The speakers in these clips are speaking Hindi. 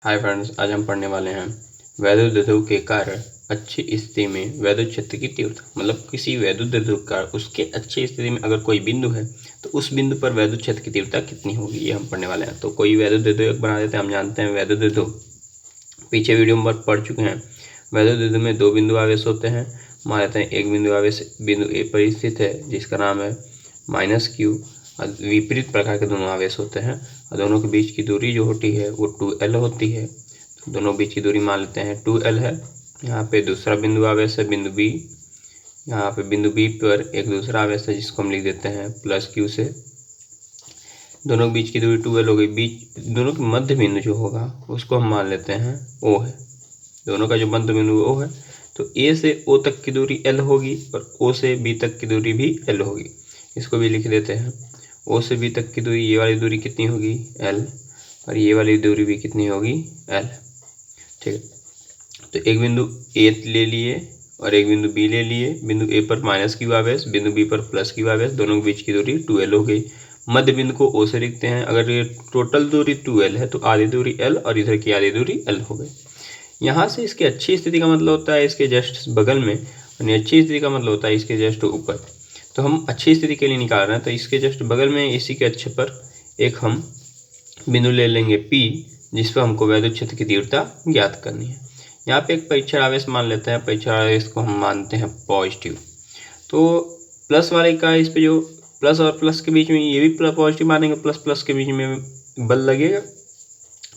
हाय फ्रेंड्स, आज हम पढ़ने वाले हैं वैद्युत द्विध्रुव के कारण अच्छी स्थिति में वैद्युत क्षेत्र की तीव्रता। मतलब किसी वैद्युत द्विध्रुव का उसके अच्छी स्थिति में अगर कोई बिंदु है तो उस बिंदु पर वैद्युत क्षेत्र की तीव्रता कितनी होगी, ये हम पढ़ने वाले हैं। तो कोई वैद्युत द्विध्रुव बना देते हैं। हम जानते हैं वैद्युत द्विध्रुव पीछे वीडियो में पढ़ चुके हैं। वैद्युत द्विध्रुव में दो बिंदु आवेश होते हैं। मान लेते हैं एक बिंदु आवेश बिंदु ए पर स्थित है जिसका नाम है -q। विपरीत प्रकार के दोनों आवेश होते हैं और दोनों के बीच की दूरी जो होती है वो 2l होती है। तो दोनों बीच की दूरी मान लेते हैं 2l है। यहाँ पे दूसरा बिंदु आवेश है बिंदु b। यहाँ पे बिंदु b पर एक दूसरा आवेश है जिसको हम लिख देते हैं +q से। दोनों के बीच की दूरी 2l हो गई। बीच दोनों के मध्य बिंदु जो होगा उसको हम मान लेते हैं o है। दोनों का जो मध्य बिंदु o है तो a से o तक की दूरी l होगी और o से b तक की दूरी भी l होगी। इसको भी लिख देते हैं। o से b तक की दूरी, ये वाली दूरी कितनी होगी l, और ये वाली दूरी भी कितनी होगी l। ठीक है, तो एक बिंदु a ले लिए और एक बिंदु b ले लिए। बिंदु a पर -q आवेश, बिंदु b पर +q आवेश, दोनों के बीच की दूरी 2l हो गई। मध्य बिंदु को o से लिखते हैं। अगर ये टोटल दूरी 2l है तो आधी दूरी l और इधर की आधी दूरी l हो गई। यहाँ से इसकी अच्छी स्थिति का मतलब होता है इसके जस्ट बगल में, और अच्छी स्थिति का मतलब होता है इसके जस्ट ऊपर। तो हम अच्छी स्थिति के लिए निकाल रहे हैं तो इसके जस्ट बगल में इसी के अच्छे पर एक हम बिंदु ले लेंगे P, जिस पर हमको वैद्युत क्षेत्र की तीव्रता ज्ञात करनी है। यहाँ पे एक परीक्षण आवेश मान लेते हैं। परीक्षण आवेश को हम मानते हैं पॉजिटिव। तो प्लस वाले का इस पे जो प्लस और प्लस के बीच में ये भी पॉजिटिव मानेंगे, प्लस प्लस के बीच में बल लगेगा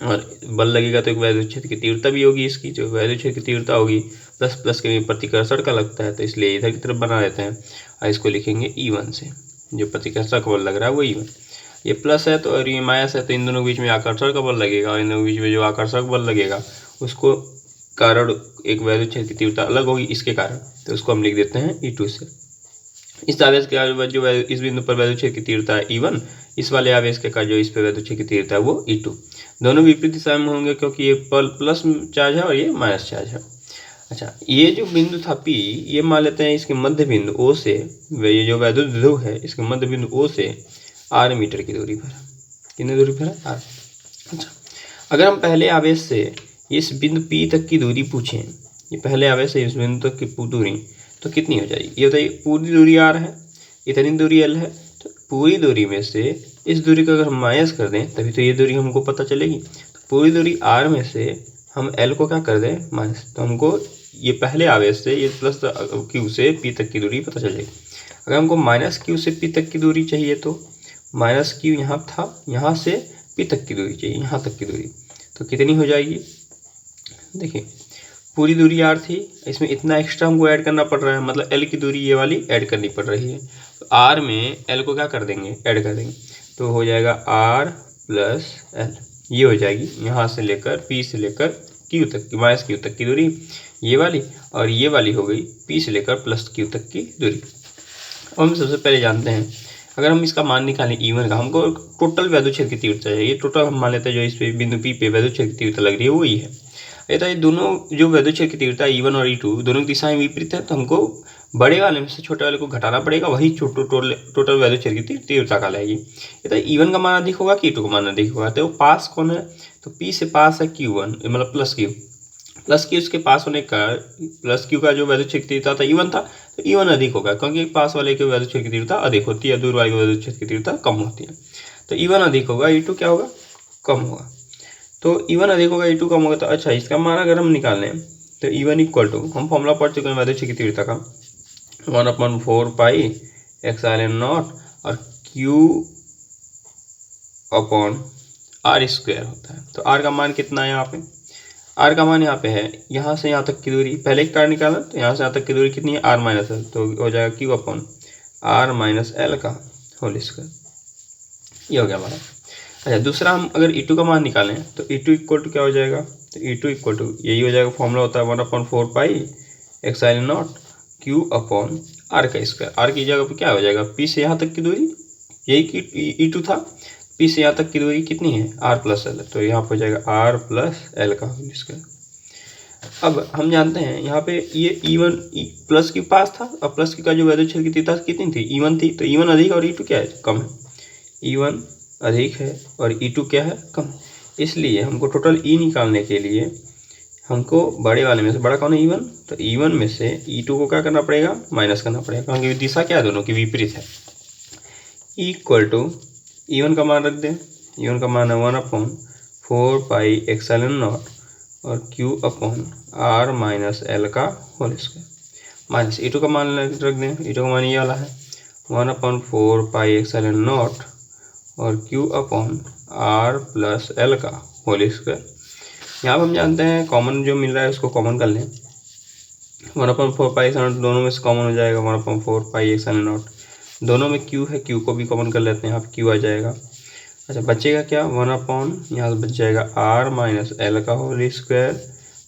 और बल लगेगा तो एक वैद्युत क्षेत्र की तीव्रता भी होगी। इसकी जो वैद्युत क्षेत्र की तीव्रता होगी प्लस प्लस के प्रतिकर्षण का लगता है तो इसलिए इधर की तरफ बना देते हैं और इसको लिखेंगे E1 से। जो प्रतिकर्षण का बल लग रहा है वो E1। ये प्लस है तो और ये माइनस है तो इन दोनों के बीच में आकर्षण का बल लगेगा और इन दोनों के बीच में जो आकर्षक बल लगेगा उसको कारण एक वैद्युत क्षेत्र की तीव्रता अलग होगी इसके कारण, तो उसको हम लिख देते हैं E2 से। इस आवेश के बाद जो इस बिंदु पर वैद्युत क्षेत्र की तीव्रता है E1, इस वाले आवेश के का जो इस पर वैद्युत क्षेत्र की तीव्रता है वो E2। दोनों विपरीत दिशा में होंगे क्योंकि ये प्लस चार्ज है और ये माइनस चार्ज है। अच्छा, ये जो बिंदु था P, ये मान लेते हैं इसके मध्य बिंदु O से, ये जो वैद्युत ध्रुव है इसके मध्य बिंदु O से r मीटर की दूरी पर है। कितनी दूरी पर है? r। अच्छा, अगर हम पहले आवेश से इस बिंदु P तक की दूरी पूछें, ये पहले आवेश से इस बिंदु तक की दूरी तो कितनी हो जाएगी? ये बताइए। पूरी दूरी r है, इतनी दूरी l है, तो पूरी दूरी में से इस दूरी को अगर हम माइनस कर दें तभी तो ये दूरी हमको पता चलेगी। तो पूरी दूरी r में से हम l को क्या कर दें? माइनस। तो हमको ये पहले आवेश से ये +q से p तक की दूरी पता चलेगी। अगर हमको -q से p तक की दूरी चाहिए तो -q यहाँ था, यहाँ से p तक की दूरी चाहिए, यहाँ तक की दूरी, तो कितनी हो जाएगी? देखिए, पूरी दूरी r थी, इसमें इतना एक्स्ट्रा हमको ऐड करना पड़ रहा है, मतलब l की दूरी ये वाली ऐड करनी पड़ रही है। तो r में l को क्या कर देंगे? ऐड कर देंगे, तो हो जाएगा r + l। ये हो जाएगी यहाँ से लेकर p से लेकर q तक की, -q तक की दूरी ये वाली, और ये वाली हो गई p से लेकर +q तक की दूरी। अब हम सबसे पहले जानते हैं, अगर हम इसका मान निकालें E1 का, हमको टोटल वैद्युत क्षेत्र की तीव्रता चाहिए। टोटल हम मान लेते हैं जो इस पे बिंदु P पे वैद्युत क्षेत्र की तीव्रता लग रही है वो ही है। ये दोनों जो वैद्युत क्षेत्र की तीव्रता E1 और E2 दोनों की दिशाएं विपरीत है, तो हमको बड़े वाले में से छोटे वाले को घटाना पड़ेगा, वही टोटल वैद्युत क्षेत्र की तीव्रता का लाएगी। E1 का मान अधिक होगा कि E2 का मान अधिक होगा? तो पास कौन है? तो P से पास है Q1, मतलब +q उसके पास होने का, +q का जो वैद्युत क्षेत्र की तीव्रता था E1 था, तो E1 अधिक होगा क्योंकि पास वाले के वैद्युत क्षेत्र की तीव्रता अधिक होती है, दूर वाले के वैद्युत क्षेत्र की तीव्रता कम होती है। तो E1 अधिक होगा, E2 क्या होगा? कम होगा। तो E1 अधिक होगा, E2 कम होगा। तो अच्छा, इसका मान अगर हम निकालें तो E1 = हम फॉर्मूला पढ़ चुके हैं वैद्युत क्षेत्र की तीव्रता का, 1/4 पाई ε0 और Q/r² होता है। तो r का मान कितना है यहाँ पे? r का मान यहाँ पे है, यहाँ से यहाँ तक की दूरी, पहले एक कार निकाला तो यहाँ से यहाँ तक की दूरी कितनी है? r - l, तो हो जाएगा Q/r - l का होल स्क्वायर। ये हो गया हमारा। अच्छा, दूसरा हम अगर E2 का मान निकालें तो E2 = क्या हो जाएगा? तो E2 = यही हो जाएगा, फॉर्मूला होता है 1/4 पाई ε0 Q/r²। r की जगह पर क्या हो जाएगा? P से यहाँ तक की दूरी, यही कि E2 था, P से यहाँ तक की दूरी कितनी है? r + l, तो यहाँ पर हो जाएगा r + l का होल स्क्वायर। अब हम जानते हैं यहाँ पे ये E1 +q पास था और +q का जो वैद्युत क्षेत्र की तीव्रता कितनी थी? E1 थी। तो E1 अधिक और E2 क्या है? कम है। E1 अधिक है और E2 क्या है? कम है। इसलिए हमको टोटल ई निकालने के लिए हमको बड़े वाले में से बड़ा कौन है E1, तो E1 में से E2 को क्या करना पड़ेगा, माइनस करना पड़ेगा, क्योंकि दिशा क्या है दोनों की विपरीत है। इक्वल टू E1 का मान रख दें, E1 का मान है 1/4πε0 और Q/R-L का होल स्क्वायर, माइनस E2 का मान रख दें, E2 का मान ये वाला है 1/4πε0 और Q/R+L का होल स्क्वायर। यहाँ पर हम जानते हैं कॉमन जो मिल रहा है उसको कॉमन कर लें, 1/4πε0 दोनों में से कॉमन हो जाएगा, 1/4πε0 दोनों में Q है, Q को भी कॉमन कर लेते हैं, यहाँ पे Q आ जाएगा। अच्छा बचेगा क्या, 1/, यहाँ से बच जाएगा R-L का होल स्क्वायर,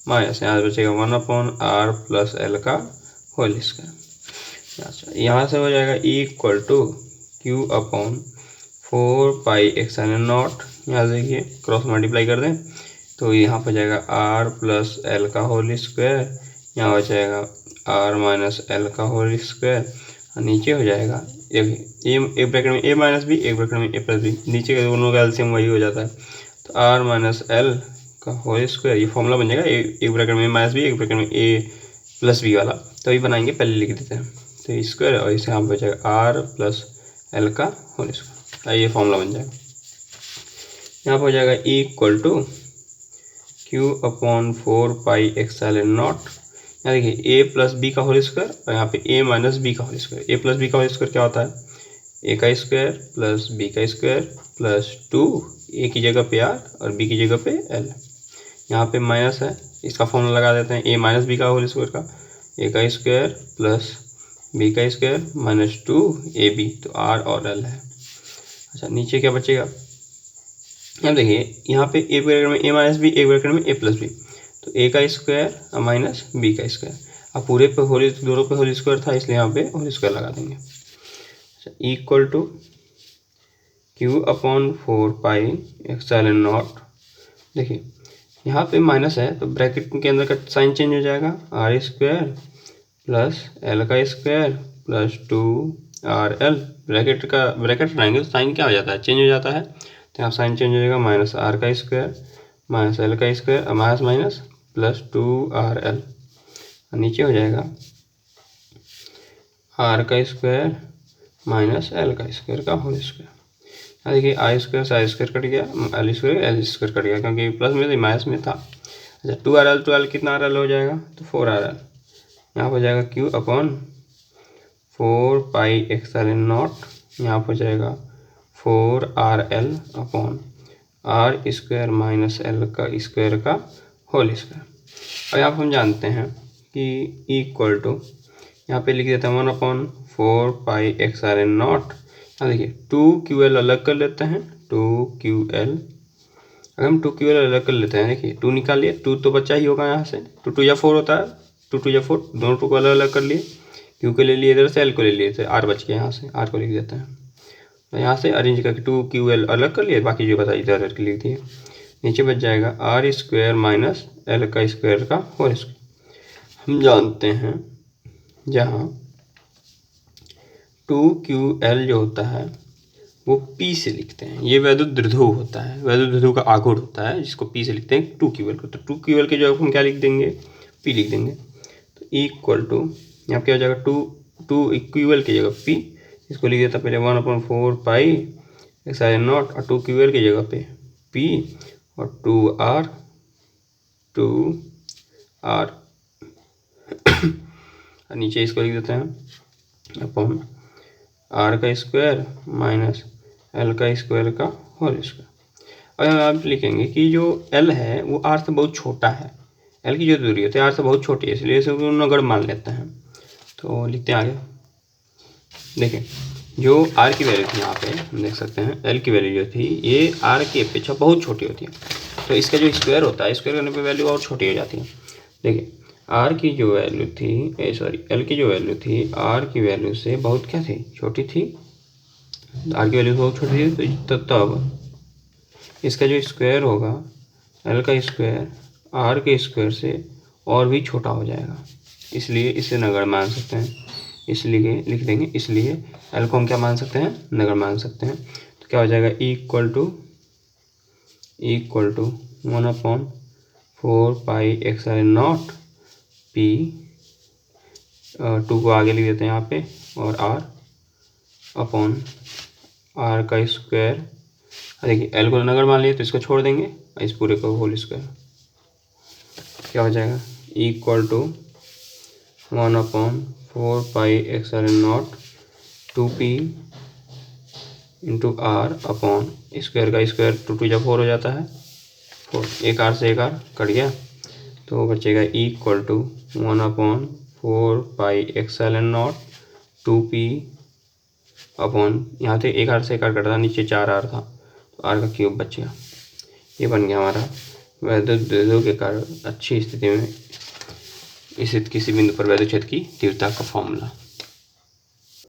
माइनस यहाँ से बचेगा 1/R+L का होल स्क्वायर। अच्छा यहाँ से हो जाएगा इक्वल टू Q/4πε0, यहाँ देखिए क्रॉस मल्टीप्लाई कर दें तो यहाँ पर जाएगा R+L का होल स्क्वायर, यहाँ हो जाएगा R-L का होल स्क्वायर और नीचे हो जाएगा एक ब्रैकेट में a माइनस बी, एक ब्रैकेट में a प्लस बी, नीचे के दोनों का एलसीएम वही हो जाता है, तो R-L का होल स्क्वायर, ये फॉर्मूला बन जाएगा एक ब्रैकेट में a माइनस बी, एक ब्रैकेट में a प्लस बी वाला, तो ये बनाएंगे पहले लिख देते हैं, तो स्क्वायर और इसे यहाँ पर जाएगा R+L का होल स्क्वायर, ये फॉर्मूला बन जाएगा। यहाँ पर हो जाएगा इक्वल टू Q/4πε0, यहाँ देखिए a प्लस बी का होल स्क्वायर और यहाँ पे a माइनस बी का whole square, a plus B का होल स्क्वायर क्या होता है, a का स्क्वायर प्लस b का स्क्वायर प्लस 2, a की जगह पे r और b की जगह पे l, यहाँ पे माइनस है, इसका फॉर्मूला लगा देते हैं a माइनस बी का होल स्क्वायर का, a का स्क्वायर प्लस b का स्क्वायर माइनस 2ab, तो r और l है। अच्छा नीचे क्या बचेगा, यहाँ देखिए यहाँ पे एक ब्रैकेट में a माइनस बी, एक ब्रैकेट में a प्लस बी, तो a का स्क्वायर माइनस b का स्क्वायर, अब पूरे पे होल दोनों पे होल स्क्वायर था इसलिए यहाँ पे होल स्क्वायर लगा देंगे। अच्छा इक्वल टू Q/4πε0, देखिए यहाँ पे माइनस है तो ब्रैकेट के अंदर का साइन चेंज हो जाएगा, r स्क्वायर प्लस l का स्क्वायर प्लस 2rl, ब्रैकेट हटाएंगे तो साइन क्या हो जाता है, चेंज हो जाता है, तो यहाँ साइन चेंज हो जाएगा, माइनस r का स्क्वायर माइनस l का square minus minus plus 2rl, नीचे हो जाएगा r का स्क्वायर माइनस l का स्क्वायर का होल स्क्वायर। यहाँ देखिए i स्क्वायर से i स्क्वायर कट गया, l स्क्वायर कट गया क्योंकि प्लस में माइनस में था। अच्छा 2rl कितना rl हो जाएगा, तो 4rl, यहाँ पर जाएगा Q/4πε0, यहाँ पर जाएगा 4rl/r² माइनस l का स्क्वायर का होल स्क्वायर। और यहाँ पर हम जानते हैं कि इक्वल टू, यहाँ पे लिख देते हैं 1/4πε0, यहाँ देखिए 2ql अलग कर लेते हैं, 2ql, अगर हम 2ql अलग कर लेते हैं, देखिए 2 निकालिए, 2 तो बच्चा ही होगा, यहाँ से 2 2 या 4 होता है, 2 2 या 4, दोनों 2 को अलग अलग कर लिए, q को ले लिए इधर से, l को ले लिए इधर, r बच गया, यहाँ से r को लिख देते हैं, तो यहाँ से अरेंज करके 2ql अलग कर लिए, बाकी जो बताइए इधर के लिख दिए, नीचे बच जाएगा r² माइनस l का स्क्वायर का होल स्क्वायर। हम जानते हैं जहाँ 2ql जो होता है वो p से लिखते हैं, ये वैद्युत द्विध्रुव होता है, वैद्युत द्विध्रुव का आघूर्ण होता है जिसको p से लिखते हैं 2ql को, तो 2ql के जगह हम क्या लिख देंगे, p लिख देंगे, तो इक्वल टू यहाँ क्या हो जाएगा 2ql की जगह p, इसको लिख देता पहले 1/4πε0 और 2ql की जगह पे p और 2r और नीचे इसको लिख देते हैं अपॉन r का स्क्वायर माइनस l का स्क्वायर का होल स्क्वायर। और यहाँ आप लिखेंगे कि जो l है वो r से बहुत छोटा है, l की जो दूरी होती है r से बहुत छोटी है, इसलिए इसे नगण्य मान लेते हैं, तो लिखते हैं आगे। देखें जो r की वैल्यू थी, यहाँ पे हम देख सकते हैं l की वैल्यू जो थी ये r की अपेक्षा बहुत छोटी होती है, तो इसका जो स्क्वायर होता है, स्क्वायर करने पे वैल्यू और छोटी हो जाती है। देखिए r की जो वैल्यू थी, l की जो वैल्यू थी r की वैल्यू से बहुत क्या थी, छोटी थी, r की वैल्यू बहुत छोटी थी, तो तब इसका जो स्क्वायर होगा l का स्क्वायर r के स्क्वायर से और भी छोटा हो जाएगा, इसलिए इसे नगण्य मान सकते हैं, इसलिए लिख देंगे, इसलिए l को हम क्या मान सकते हैं, नगण्य मान सकते हैं। तो क्या हो जाएगा equal to equal to 1/4 pi epsilon naught P, 2 को आगे लिख देते हैं यहाँ पे, और आर अपॉन आर का स्क्वायर। देखिए एल को नगर मान लिए तो इसको छोड़ देंगे, इस पूरे को होल स्क्वायर। क्या हो जाएगा? Equal to 1/4 pi epsilon naught 2p into R upon square का स्क्वायर 2 जब 4 हो जाता है, 4 एक आर से एक आर कट गया तो बचेगा equal to 1/4 pi epsilon naught 2p upon, यहाँ थे एक आर से एक आर कटा था, नीचे 4 आर था तो आर का क्यूब बच गया। ये बन गया हमारा वैद्युत द्विध्रुव के कारण अच्छी स्थिति में स्थित किसी बिंदु पर वैद्युत क्षेत्र की तीव्रता का फॉर्मूला।